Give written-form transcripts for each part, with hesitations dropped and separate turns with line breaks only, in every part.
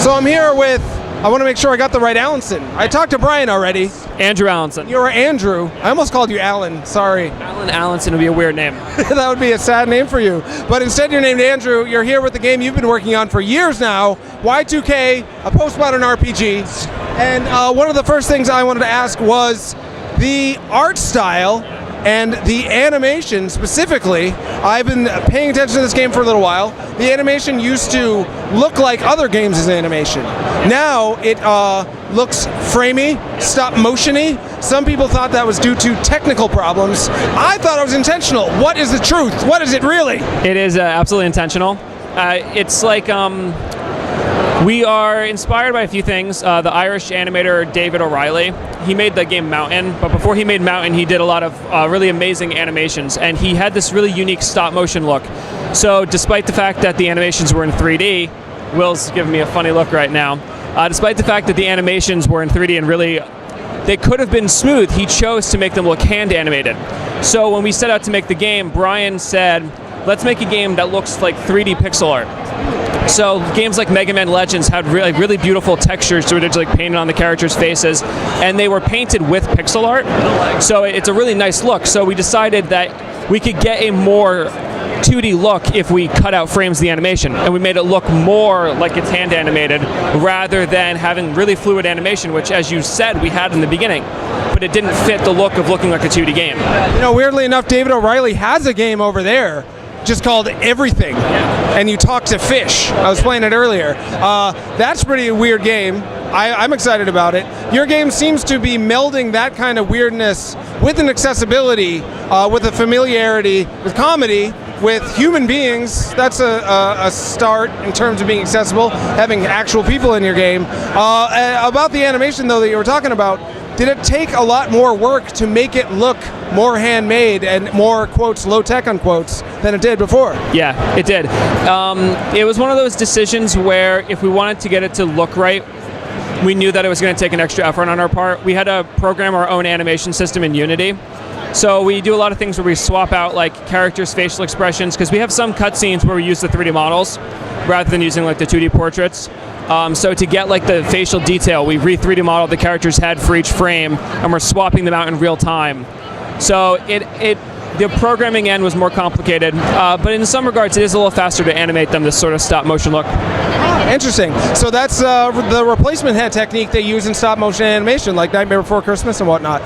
So I'm here with, I want to make sure I got the right Allenson. I talked to Brian already.
Andrew Allenson.
You were Andrew. I almost called you Alan, sorry.
Alan Allenson would be a weird name.
That would be a sad name for you. But instead you're named Andrew. You're here with the game you've been working on for years now, YIIK, a postmodern RPG. And one of the first things I wanted to ask was the art style and the animation specifically. I've been paying attention to this game for a little while. The animation used to look like other games' animation. Now it looks framey, stop motion-y. Some people thought that was due to technical problems. I thought it was intentional. What is the truth? What is it really?
It is absolutely intentional. It's like we are inspired by a few things. The Irish animator David O'Reilly, he made the game Mountain, but before he made Mountain, he did a lot of really amazing animations, and he had this really unique stop-motion look. So despite the fact that the animations were in 3D, Will's giving me a funny look right now, despite the fact that the animations were in 3D and really, they could have been smooth, he chose to make them look hand-animated. So when we set out to make the game, Brian said, let's make a game that looks like 3D pixel art. So games like Mega Man Legends had really beautiful textures to it, like painted on the characters' faces, and they were painted with pixel art. So it's a really nice look. So we decided that we could get a more 2D look if we cut out frames of the animation, and we made it look more like it's hand animated rather than having really fluid animation, which, as you said, we had in the beginning, but it didn't fit the look of looking like a 2D game.
You know, weirdly enough, David O'Reilly has a game over there just called Everything, and you talk to fish. I was playing it earlier. That's a pretty weird game. I'm excited about it. Your game seems to be melding that kind of weirdness with an accessibility, with a familiarity, with comedy, with human beings. That's a start in terms of being accessible, having actual people in your game. About the animation, though, that you were talking about, did it take a lot more work to make it look more handmade and more, quotes, low-tech, unquotes, than it did before?
Yeah, it did. It was one of those decisions where if we wanted to get it to look right, we knew that it was going to take an extra effort on our part. We had to program our own animation system in Unity. So we do a lot of things where we swap out like characters' facial expressions, because we have some cutscenes where we use the 3D models rather than using like the 2D portraits. So to get like the facial detail, we re-3D modeled the character's head for each frame, and we're swapping them out in real time. So the programming end was more complicated, but in some regards it is a little faster to animate them this sort of stop motion look.
Interesting. So that's the replacement head technique they use in stop motion animation, like Nightmare Before Christmas and whatnot.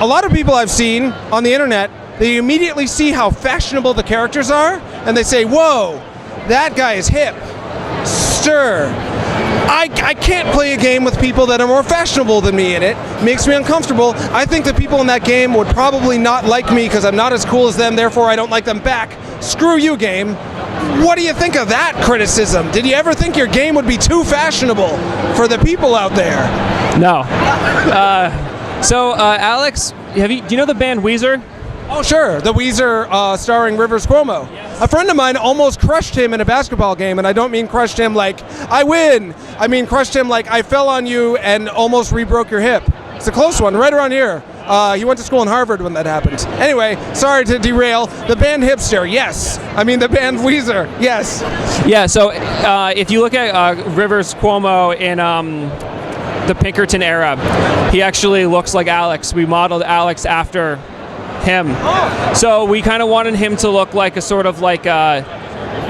A lot of people I've seen on the internet, they immediately see how fashionable the characters are, and they say, whoa, that guy is hip. Stir. I can't play a game with people that are more fashionable than me in it. Makes me uncomfortable. I think the people in that game would probably not like me because I'm not as cool as them, therefore I don't like them back. Screw you, game. What do you think of that criticism? Did you ever think your game would be too fashionable for the people out there?
No. So Alex, do you know the band Weezer?
Oh, sure. The Weezer starring Rivers Cuomo. Yes. A friend of mine almost crushed him in a basketball game, and I don't mean crushed him like, I win. I mean crushed him like, I fell on you and almost re-broke your hip. It's a close one, right around here. He went to school in Harvard when that happened. Anyway, sorry to derail. The band Hipster, yes. I mean the band Weezer, yes.
Yeah, so if you look at Rivers Cuomo in the Pinkerton era, he actually looks like Alex. We modeled Alex after him. Oh. So we kind of wanted him to look like a sort of like a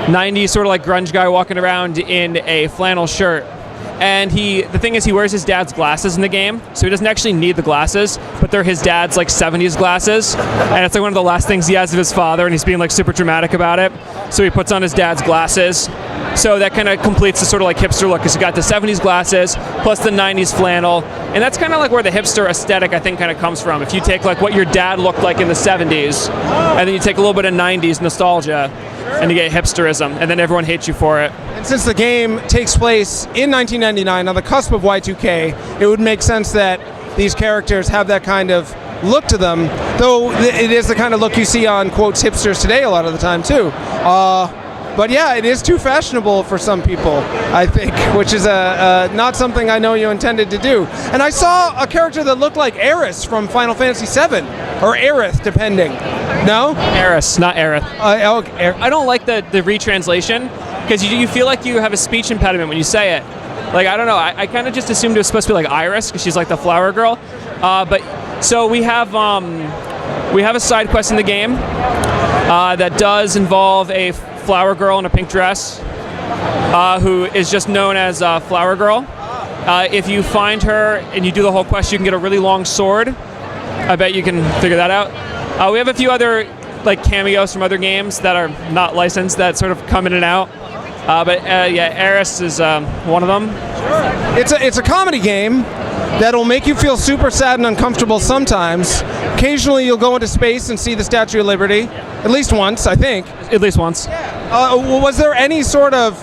90s sort of like grunge guy walking around in a flannel shirt. And the thing is, he wears his dad's glasses in the game, so he doesn't actually need the glasses, but they're his dad's like 70s glasses, and it's like one of the last things he has of his father, and he's being like super dramatic about it. So he puts on his dad's glasses. So that kind of completes the sort of like hipster look, because you got the 70s glasses plus the 90s flannel, and that's kind of like where the hipster aesthetic I think kind of comes from. If you take like what your dad looked like in the 70s, and then you take a little bit of 90s nostalgia, and you get hipsterism, and then everyone hates you for it.
And since the game takes place in 1999, on the cusp of Y2K, it would make sense that these characters have that kind of look to them, though it is the kind of look you see on, quotes, hipsters today a lot of the time, too. But yeah, it is too fashionable for some people, I think, which is not something I know you intended to do. And I saw a character that looked like Aerith from Final Fantasy VII, or Aerith, depending. No?
Aerith, not Aerith. I don't like the retranslation, because you feel like you have a speech impediment when you say it. Like, I don't know, I kind of just assumed it was supposed to be like Iris, because she's like the flower girl. But so we have a side quest in the game that does involve a flower girl in a pink dress who is just known as Flower Girl. If you find her and you do the whole quest, you can get a really long sword. I bet you can figure that out. We have a few other like cameos from other games that are not licensed that sort of come in and out. But Eris is one of them.
It's a comedy game that'll make you feel super sad and uncomfortable sometimes. Occasionally you'll go into space and see the Statue of Liberty. At least once, I think.
At least once.
Was there any sort of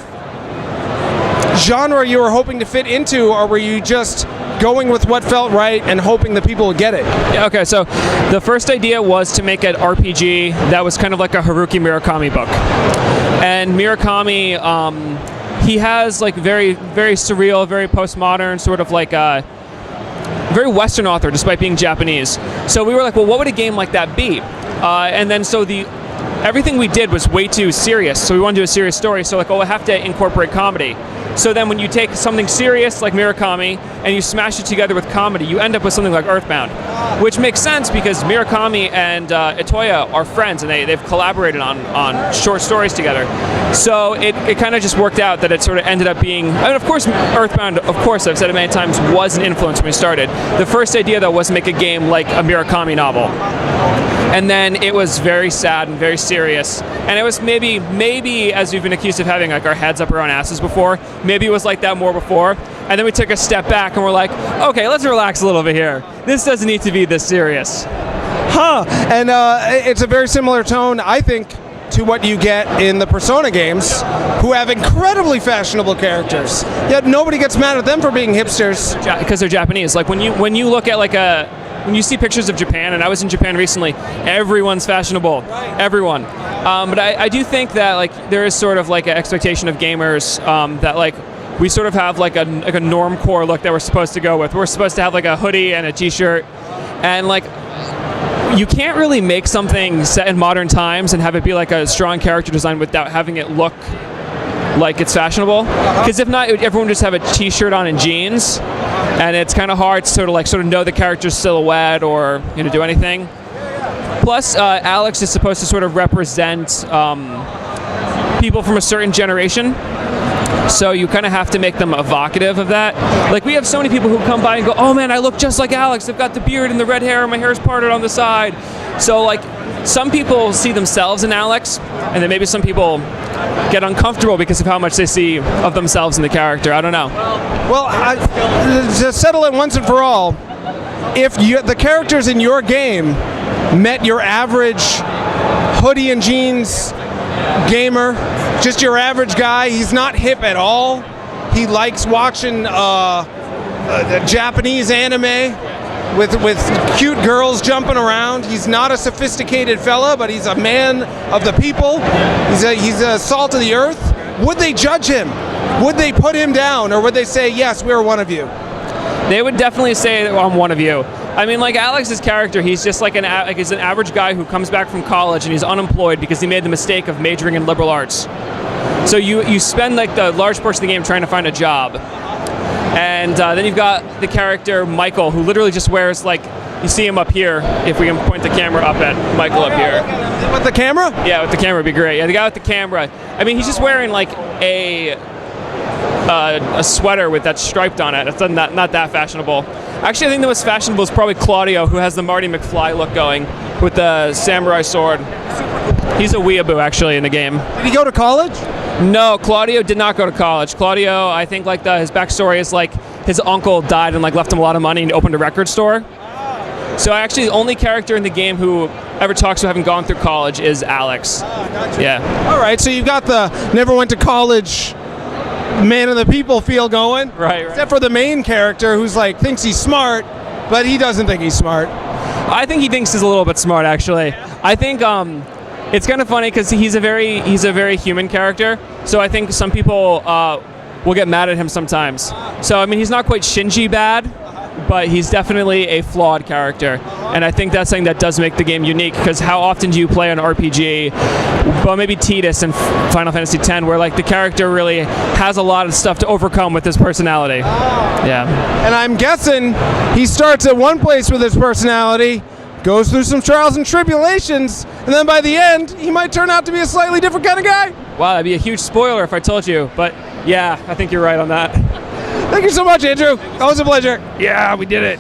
genre you were hoping to fit into, or were you just going with what felt right and hoping that people would get it?
Yeah, okay, so the first idea was to make an RPG that was kind of like a Haruki Murakami book. And Murakami, he has like very, very surreal, very postmodern, sort of like a very Western author, despite being Japanese. So we were like, well, what would a game like that be? And then so everything we did was way too serious. So we wanted to do a serious story. So like, oh, I have to incorporate comedy. So then when you take something serious like Murakami and you smash it together with comedy, you end up with something like Earthbound, which makes sense because Murakami and Itoya are friends and they've collaborated on short stories together. So it kind of just worked out that it sort of ended up being, I mean, of course, Earthbound, of course, I've said it many times, was an influence when we started. The first idea, though, was to make a game like a Murakami novel. And then it was very sad and very serious. And it was maybe, as we've been accused of having like our heads up our own asses before, maybe it was like that more before. And then we took a step back and we're like, okay, let's relax a little bit here. This doesn't need to be this serious.
And it's a very similar tone, I think, to what you get in the Persona games, who have incredibly fashionable characters. Yet nobody gets mad at them for being hipsters.
Because they're Japanese. Like when you look at like when you see pictures of Japan, and I was in Japan recently, everyone's fashionable. Right. Everyone. But I do think that like there is sort of like an expectation of gamers that like we sort of have like a normcore look that we're supposed to go with. We're supposed to have like a hoodie and a t-shirt, and like you can't really make something set in modern times and have it be like a strong character design without having it look like it's fashionable. Because if not, everyone would just have a t-shirt on and jeans, and it's kind of hard to sort of know the character's silhouette or do anything. Plus, Alex is supposed to sort of represent people from a certain generation. So you kind of have to make them evocative of that. Like we have so many people who come by and go, oh man, I look just like Alex. I've got the beard and the red hair and my hair's parted on the side. So like some people see themselves in Alex, and then maybe some people get uncomfortable because of how much they see of themselves in the character. I don't know.
Well, to settle it once and for all, if the characters in your game met your average hoodie and jeans gamer, just your average guy, he's not hip at all. He likes watching Japanese anime with cute girls jumping around. He's not a sophisticated fella, but he's a man of the people. He's a salt of the earth. Would they judge him? Would they put him down, or would they say, yes, we're one of you?
They would definitely say, I'm one of you. I mean, like Alex's character, he's just like he's an average guy who comes back from college and he's unemployed because he made the mistake of majoring in liberal arts. So you spend like the large portion of the game trying to find a job. And then you've got the character Michael, who literally just wears like, you see him up here, if we can point the camera up at Michael up here.
With the camera?
Yeah, with the camera would be great. Yeah, the guy with the camera. I mean, he's just wearing like a sweater with that striped on it. It's not that fashionable. Actually, I think the most fashionable is probably Claudio, who has the Marty McFly look going with the samurai sword. He's a weeaboo, actually, in the game.
Did he go to college?
No, Claudio did not go to college. Claudio, I think like his backstory is like his uncle died and like left him a lot of money and opened a record store. So actually the only character in the game who ever talks about having gone through college is Alex.
Gotcha.
Yeah.
All right, so you've got the never went to college man of the people feel going.
Right.
Except for the main character who's like thinks he's smart, but he doesn't think he's smart.
I think he thinks he's a little bit smart, actually. I think it's kind of funny because he's a very human character. So I think some people will get mad at him sometimes. So I mean, he's not quite Shinji bad, but he's definitely a flawed character. And I think that's something that does make the game unique, because how often do you play an RPG, well, maybe Tidus in Final Fantasy X, where like the character really has a lot of stuff to overcome with his personality. Yeah.
And I'm guessing he starts at one place with his personality, goes through some trials and tribulations, and then by the end, he might turn out to be a slightly different kind of guy.
Wow, that'd be a huge spoiler if I told you, but yeah, I think you're right on that.
Thank you so much, Andrew. Always a pleasure.
Yeah, we did it.